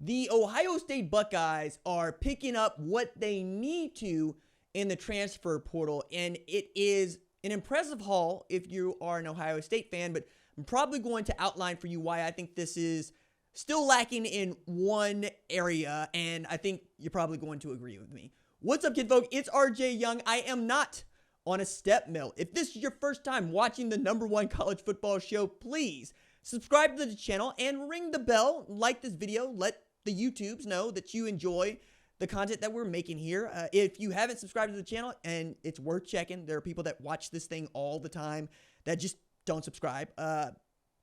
The Ohio State Buckeyes are picking up what they need to in the transfer portal, and it is an impressive haul if you are an Ohio State fan, but I'm probably going to outline for you why I think this is still lacking in one area, and I think you're probably going to agree with me. What's up, kid folk? It's RJ Young. I am not on a step mill. If this is your first time watching the #1 college football show, please subscribe to the channel and ring the bell. Like this video. Let the YouTubes know that you enjoy the content that we're making here. If you haven't subscribed to the channel, and it's worth checking, there are people that watch this thing all the time that just don't subscribe.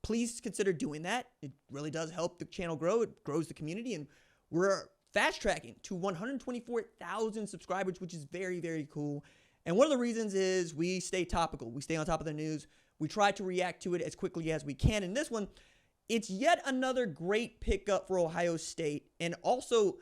Please consider doing that. It really does help the channel grow. It grows the community, and we're fast tracking to 124,000 subscribers, which is very, very cool. And one of the reasons is we stay topical. We stay on top of the news. We try to react to it as quickly as we can. And this one, it's yet another great pickup for Ohio State, and also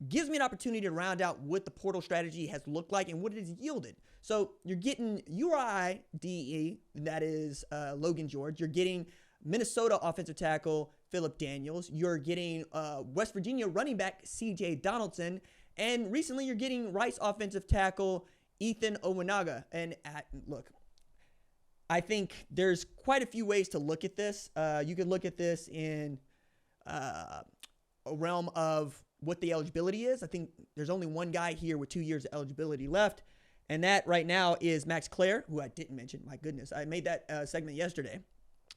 gives me an opportunity to round out what the portal strategy has looked like and what it has yielded. So you're getting URI-DE, that is Logan George. You're getting Minnesota offensive tackle Philip Daniels. You're getting West Virginia running back CJ Donaldson. And recently you're getting Rice offensive tackle Ethan Owanaga. And look, I think there's quite a few ways to look at this. You could look at this in a realm of what the eligibility is. I think there's only one guy here with 2 years of eligibility left, and that right now is Max Clare, who I didn't mention. My goodness, I made that segment yesterday.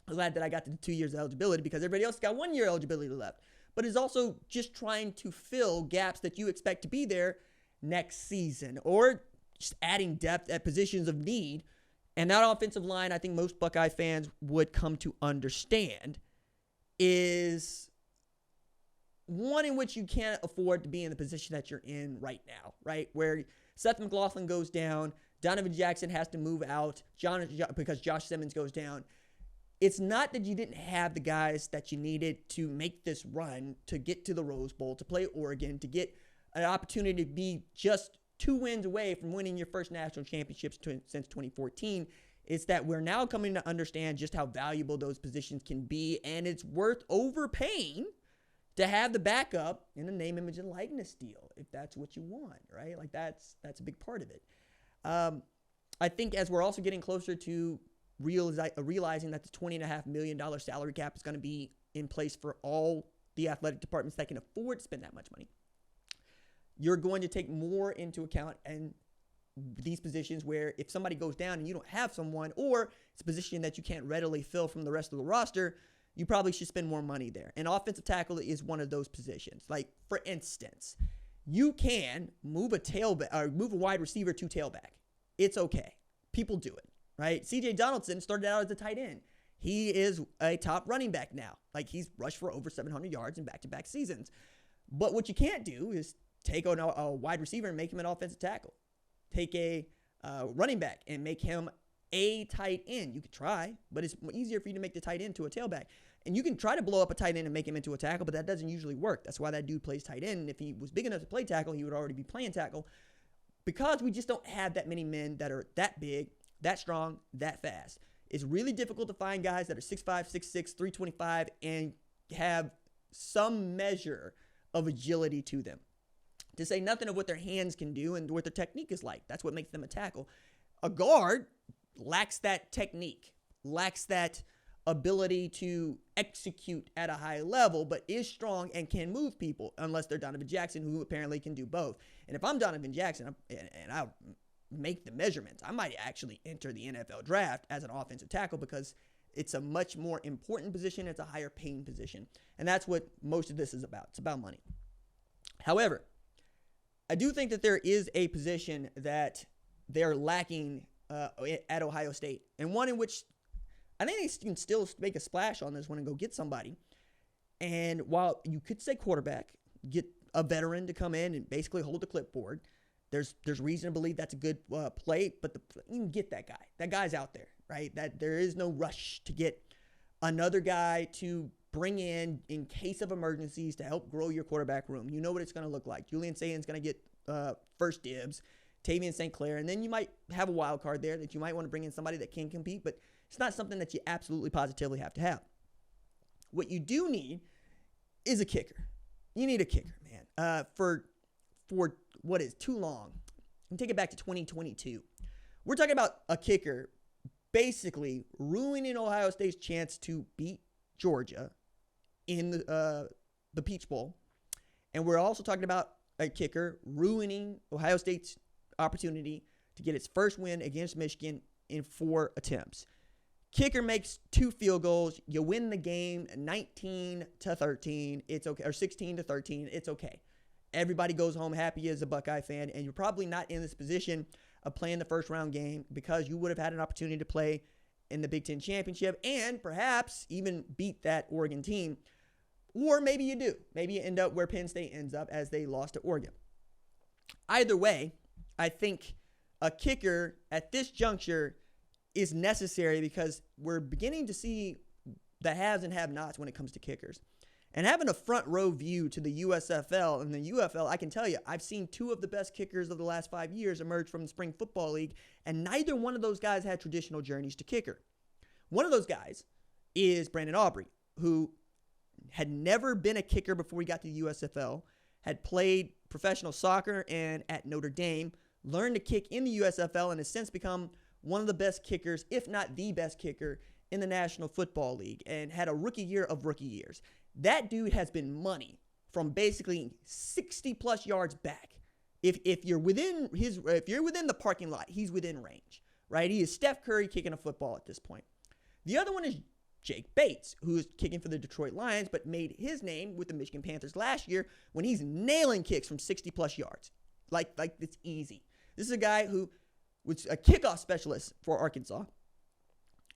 I'm glad that I got to the 2 years of eligibility because everybody else got 1 year eligibility left, but is also just trying to fill gaps that you expect to be there next season, or just adding depth at positions of need. And that offensive line, I think most Buckeye fans would come to understand, is one in which you can't afford to be in the position that you're in right now, right? Where Seth McLaughlin goes down, Donovan Jackson has to move out because Josh Simmons goes down. It's not that you didn't have the guys that you needed to make this run, to get to the Rose Bowl, to play Oregon, to get an opportunity to be just 2 wins away from winning your first national championships since 2014. It's that we're now coming to understand just how valuable those positions can be, and it's worth overpaying to have the backup in a name, image, and likeness deal, if that's what you want, right? Like that's a big part of it. I think as we're also getting closer to realizing that the $20.5 million salary cap is going to be in place for all the athletic departments that can afford to spend that much money, you're going to take more into account and these positions where if somebody goes down and you don't have someone, or it's a position that you can't readily fill from the rest of the roster, you probably should spend more money there. And offensive tackle is one of those positions. Like, for instance, you can move a tailback or move a wide receiver to tailback. It's okay. People do it, right? CJ Donaldson started out as a tight end. He is a top running back now. Like, he's rushed for over 700 yards in back-to-back seasons. But what you can't do is take a wide receiver and make him an offensive tackle. Take a running back and make him a tight end. You could try, but it's easier for you to make the tight end to a tailback. And you can try to blow up a tight end and make him into a tackle, but that doesn't usually work. That's why that dude plays tight end. And if he was big enough to play tackle, he would already be playing tackle, because we just don't have that many men that are that big, that strong, that fast. It's really difficult to find guys that are 6'5", 6'6", 325 and have some measure of agility to them. To say nothing of what their hands can do and what their technique is like. That's what makes them a tackle. A guard lacks that technique, lacks that ability to execute at a high level, but is strong and can move people, unless they're Donovan Jackson, who apparently can do both. And if I'm Donovan Jackson and I make the measurements, I might actually enter the NFL draft as an offensive tackle, because it's a much more important position. It's a higher paying position. And that's what most of this is about. It's about money. However, I do think that there is a position that they're lacking at Ohio State, and one in which I think they can still make a splash on this one and go get somebody. And while you could say quarterback, get a veteran to come in and basically hold the clipboard, there's reason to believe that's a good play, but you can get that guy. That guy's out there, right? That there is no rush to get another guy to bring in case of emergencies to help grow your quarterback room. You know what it's going to look like. Julian Satan's going to get first dibs, Tavian St. Clair, and then you might have a wild card there that you might want to bring in somebody that can compete, but it's not something that you absolutely positively have to have. What you do need is a kicker. you need a kicker, man. For what is too long. And take it back to 2022. We're talking about a kicker basically ruining Ohio State's chance to beat Georgia in the Peach Bowl. And we're also talking about a kicker ruining Ohio State's opportunity to get its first win against Michigan in 4 attempts. Kicker makes 2 field goals. You win the game 19-13. It's okay. Or 16-13. It's okay. Everybody goes home happy as a Buckeye fan, and you're probably not in this position of playing the first round game because you would have had an opportunity to play in the Big Ten Championship and perhaps even beat that Oregon team. Or maybe you do. Maybe you end up where Penn State ends up as they lost to Oregon. Either way, I think a kicker at this juncture is necessary because we're beginning to see the haves and have-nots when it comes to kickers. And having a front row view to the USFL and the UFL, I can tell you, I've seen 2 of the best kickers of the last 5 years emerge from the Spring Football League, and neither one of those guys had traditional journeys to kicker. One of those guys is Brandon Aubrey, who had never been a kicker before he got to the USFL, had played professional soccer and at Notre Dame, learned to kick in the USFL, and has since become one of the best kickers, if not the best kicker, in the National Football League, and had a rookie year of rookie years. That dude has been money from basically 60-plus yards back. If you're within the parking lot, he's within range, right? He is Steph Curry kicking a football at this point. The other one is Jake Bates, who is kicking for the Detroit Lions, but made his name with the Michigan Panthers last year when he's nailing kicks from 60-plus yards. Like it's easy. This is a guy who was a kickoff specialist for Arkansas.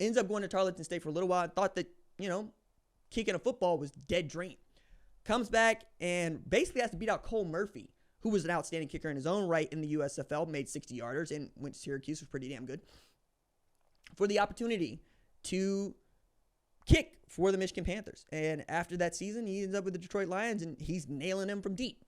Ends up going to Tarleton State for a little while and thought that, kicking a football was dead dream. Comes back and basically has to beat out Cole Murphy, who was an outstanding kicker in his own right in the USFL, made 60-yarders, and went to Syracuse, was pretty damn good, for the opportunity to kick for the Michigan Panthers. And after that season, he ends up with the Detroit Lions, and he's nailing them from deep.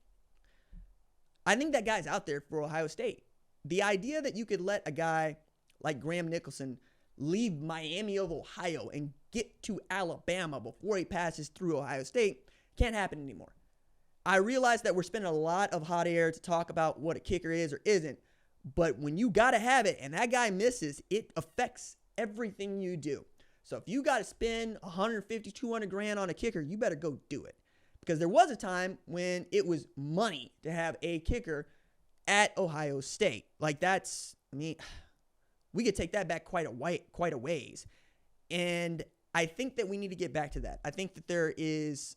I think that guy's out there for Ohio State. The idea that you could let a guy like Graham Nicholson leave Miami of Ohio and get to Alabama before he passes through Ohio State can't happen anymore. I realize that we're spending a lot of hot air to talk about what a kicker is or isn't, but when you got to have it and that guy misses, it affects everything you do. So if you got to spend 150, 200 grand on a kicker, you better go do it. Because there was a time when it was money to have a kicker at Ohio State. We could take that back quite a ways. And I think that we need to get back to that. I think that there is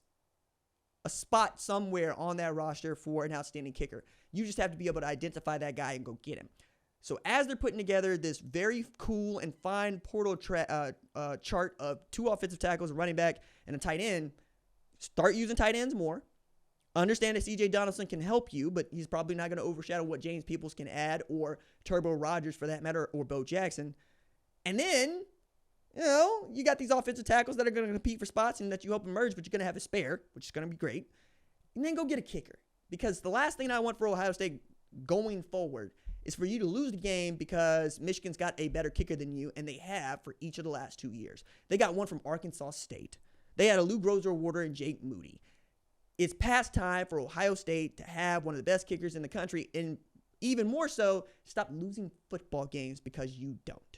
a spot somewhere on that roster for an outstanding kicker. You just have to be able to identify that guy and go get him. So as they're putting together this very cool and fine portal chart of 2 offensive tackles, a running back, and a tight end, start using tight ends more. Understand that C.J. Donaldson can help you, but he's probably not going to overshadow what James Peoples can add, or Turbo Rogers for that matter, or Bo Jackson. And then, you got these offensive tackles that are going to compete for spots and that you hope emerge, but you're going to have a spare, which is going to be great. And then go get a kicker. Because the last thing I want for Ohio State going forward is for you to lose the game because Michigan's got a better kicker than you, and they have for each of the last 2 years. They got one from Arkansas State. They had a Lou Grozer-Warder and Jake Moody. It's past time for Ohio State to have one of the best kickers in the country, and even more so, stop losing football games because you don't.